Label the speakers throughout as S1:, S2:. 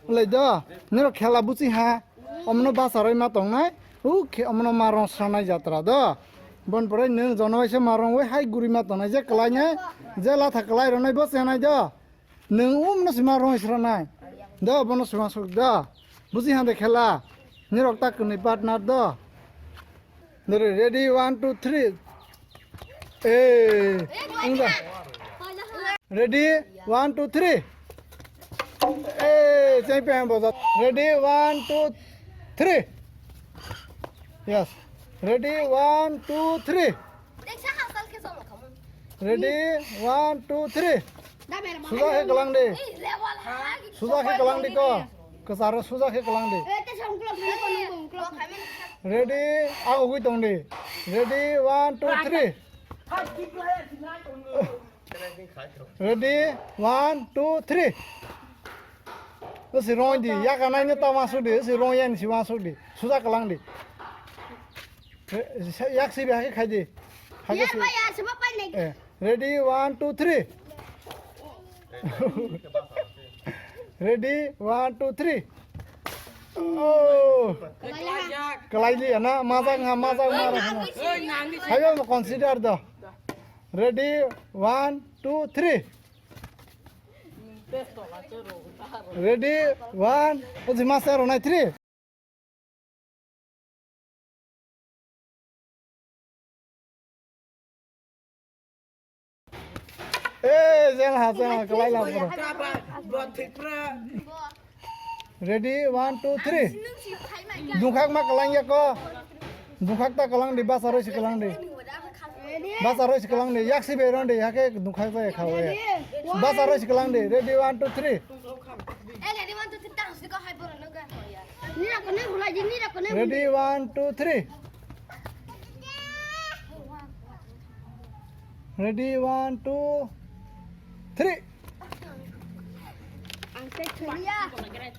S1: lấy đó nếu là khéo là bút gì ha ông nó ba sợi mà tổng này ông nó mà rong sang này jatra đó bon pore nương cho nó sẽ mà rong với hai guri mà tổng này chắc lại nhá giờ là thật lại rồi này bớt xe này đó nương nó sẽ mà rong sang này đó bon nó sẽ mà xuống đó bút gì hàng để khéo là nếu là ta cần đi partner đó ready 1 2 3 ê anh đó ready 1 2 3 Hey, chạy bèn bao giờ? Ready, 1 2 3. Yes. Ready, 1 2 3. Ready, 1 2 3. Sudah ke kelang deh. Sudah ke kelang deh kok. Kesara sudah ke kelang deh. Ready, aku hitung deh. Ready, 1 2 3. Ready, 1 2 3. nó sẽ rong đi, ya cái này nó tao masuk đi, sẽ rong yên sẽ masuk đi, sudah kelang đi, yak sih biasa khai đi,
S2: Ya, Pak ya, sebab apa nih?
S1: ready 1 2 3, ready 1 2 3, oh, kelai đi, na, mazak marah, ayo consider dah, ready 1 2 3. Ready, 1, what's the master on 3? Jangan, kelai lah. Ready, 1 2 3. Dungkak mak kelang ya ko. Dungkak tak kelang di bas harus kelang di. Bas harus kelang di. Yak si beron di, yak dungkak tak kau ya. Bas harus kelang di. Ready, 1 2 3. Ready, 1 2 3. Ready, 1 2 3.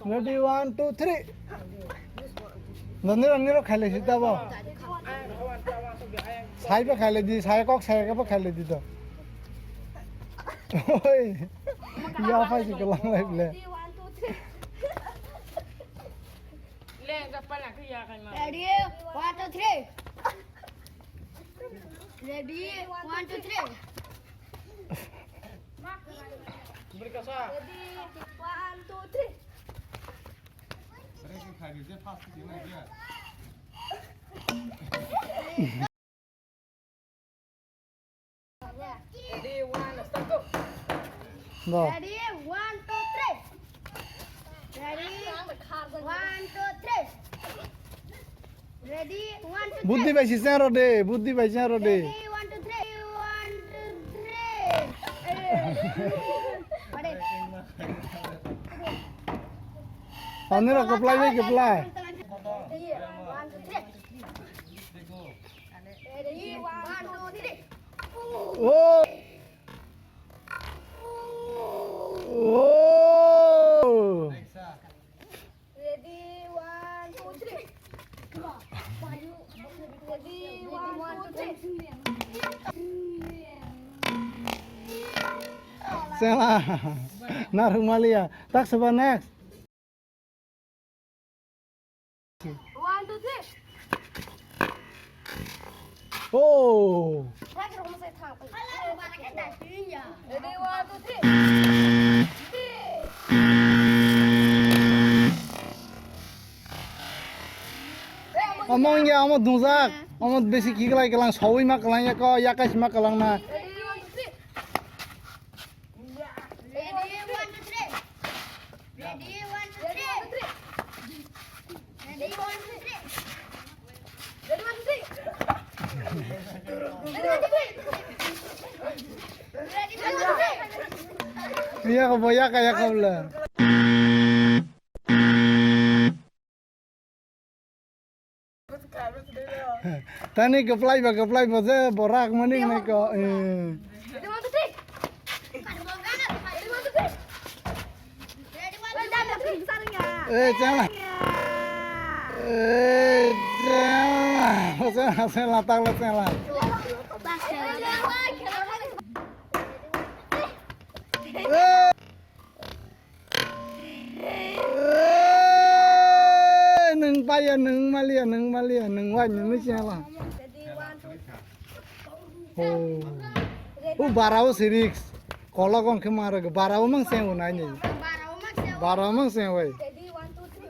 S1: Ready, 1 2 3. Niro khale sih tabo. Saya pun khale di, saya kok saya apa khale di tu. Oi, ya apa sih kelang lagi le.
S2: Ready, 1 2 3. Ready, 1 2 3.
S3: Ready, 1 2 3. Ready, 1, start go.
S1: No.
S2: Ready, 1 2 3. Ready, 1 2 3. Ready, 1 2 3.
S1: Buddhi baik sih saya rode, buddhi baik saya rode.
S2: Ready, 1 2 3. 1 2 3.
S1: Niro keplay baik keplay.
S2: Ready, 1 2 3. Ready, 1 2 3.
S1: Oh. Oh.
S2: Ready, 1 2 3. Ready, 1 2 3.
S1: Salah. Naruh malia. Tak sebab next.
S2: 1 2 3.
S1: Oh.
S2: Ready, 1 2 3.
S1: Among ya, among dungzak, among besi kiklai kelang, sawi mak kelang ya ko, yakas mak kelang na.
S2: Ready, 1 2 3. Ready, 1 2 3. Ready, 1 2 3. Ready, 1 2 3. Ready, 1 2 3. Ready, 1 2 3.
S1: Iya ko boya kaya ko lah. Tani keplay ba je borak maning na ko.
S2: Ready, 1 2 3. Ready, 1 2 3.
S1: Jangan. Jangan. Saya latang lah. Kalaya nung malia nung wai nung ni siapa?
S3: Ready, 1, 2,
S1: Oh barau siriks. Kalau kong kemana ke barau mang sen unai ni. Barau mang sen wai.
S3: ready, 1, 2, 3.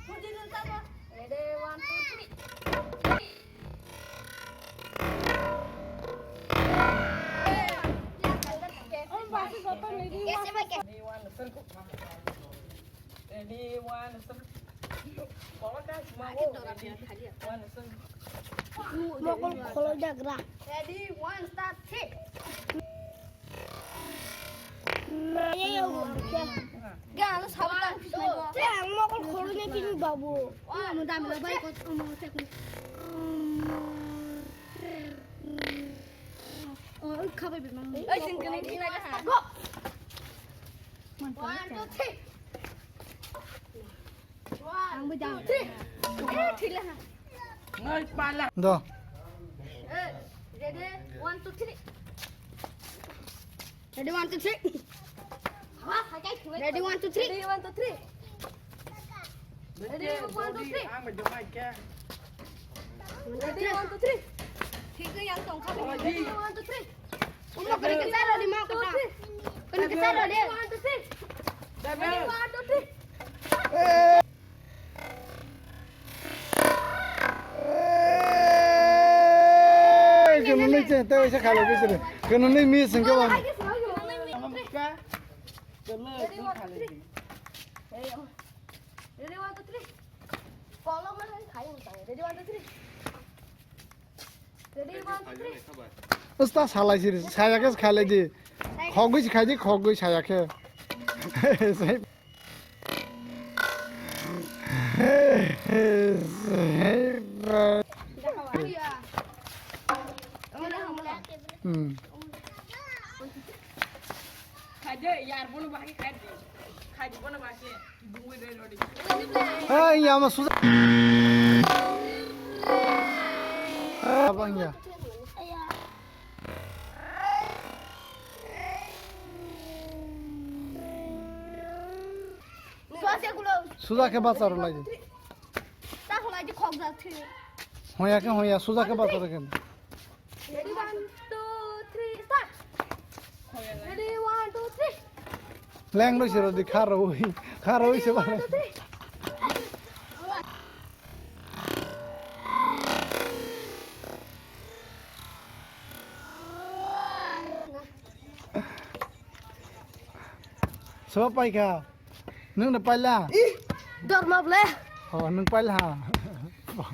S3: Put it in the top. Ready, 1, 2, 3.
S4: Ready, one, kalau dah semua
S2: Ready, 1, start, 3. Gak, sabar. Wah, mudah mudahan baik kok mau teknik. Oh, kabar memang.
S3: Single ini lagi.
S2: Go. 1, 2, 3. 1, 2, 3. ঠিক lah.
S4: ngai pala.
S1: Dah.
S2: Ready, 1, 2, 3. Ready, 1, 2, 3. Ready, 1, 2, 3.
S3: Ready, 1, 2, 3.
S4: Ready, 1, 2, 3. Ang medyo mai ke.
S3: Ready, 1, 2, 3.
S2: ठीक है यार तुम खाओ।
S3: Ready, 1, 2, 3.
S2: उनको करी के सारा दिमाग का करी के सारा दे
S3: 1, 2, 3.
S4: Double.
S3: Ready, 1, 2, 3.
S1: Kena ni cek, tahu saya kalau bisa deh. Kena ni miss engkau bang.
S4: Hamka. Kena
S3: Ready,
S4: ni
S3: 1, 2,
S4: kali.
S3: 3. Ready, 1, 2, 3. Follow me. Ready, 1, 2, 3. Ready, 1, 2, 3.
S1: Ustaz salah sih, saya kes kalah je. Khogis kaji khogis saya ke. Saya.
S4: Kaje yar pun bagi kaji. Kaji pun bagi. Bungu deh lori.
S1: Ya mas susah. Abang ya. Susah ke pasar lagi.
S2: Tak lagi khok जाते
S1: Hoya susah ke pasar kan.
S3: Ready, 1, 2, 3. Start. Ready, 1, 2, 3.
S1: Leng lo sih di kharoi sih bang.
S3: 1, 2, 3.
S1: Sebab apa kau? Nung dapat lah.
S3: Dorma boleh.
S1: Oh nung dapat lah. Bah.